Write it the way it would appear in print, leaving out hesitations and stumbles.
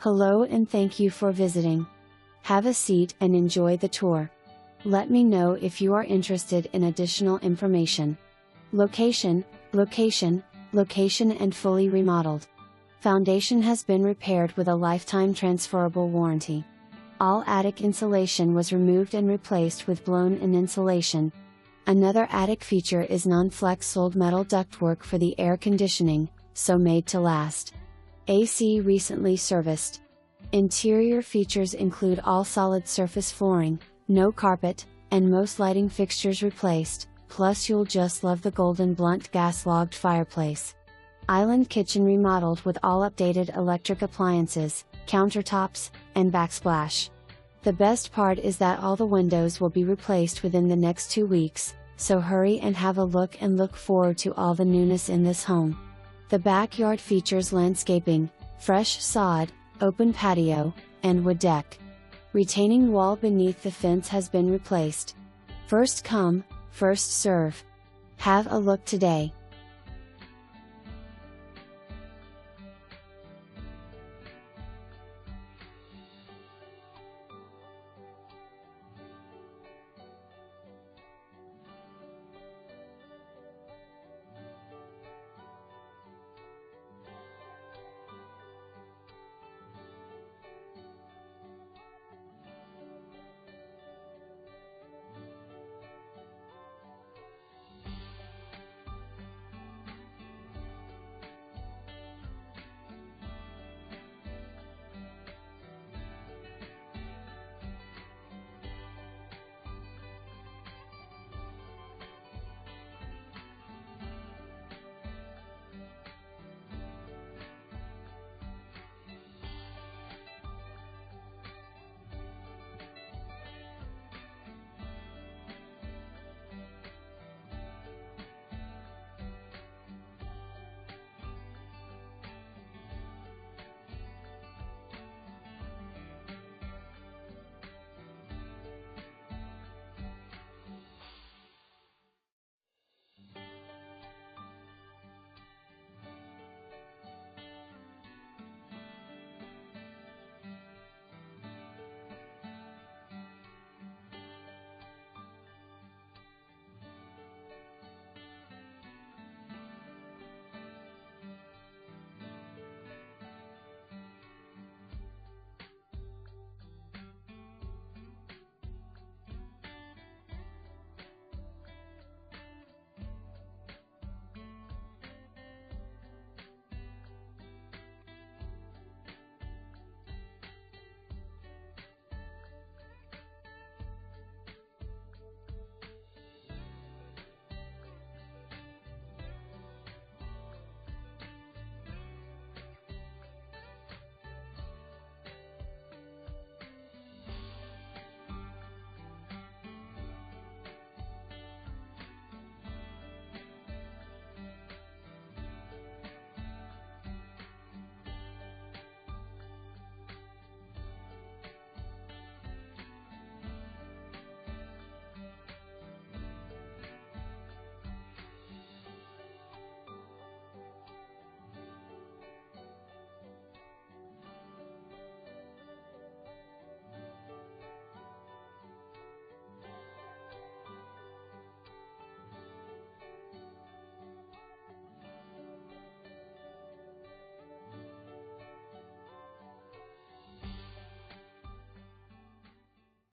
Hello and thank you for visiting. Have a seat and enjoy the tour. Let me know if you are interested in additional information. Location, location, location and fully remodeled. Foundation has been repaired with a lifetime transferable warranty. All attic insulation was removed and replaced with blown-in insulation. Another attic feature is non-flex sold metal ductwork for the air conditioning, so made to last. AC recently serviced. Interior features include all solid surface flooring, no carpet, and most lighting fixtures replaced, plus you'll just love the golden Blount gas-logged fireplace. Island kitchen remodeled with all updated electric appliances, countertops, and backsplash. The best part is that all the windows will be replaced within the next 2 weeks, so hurry and have a look and look forward to all the newness in this home. The backyard features landscaping, fresh sod, open patio, and wood deck. Retaining wall beneath the fence has been replaced. First come, first serve. Have a look today.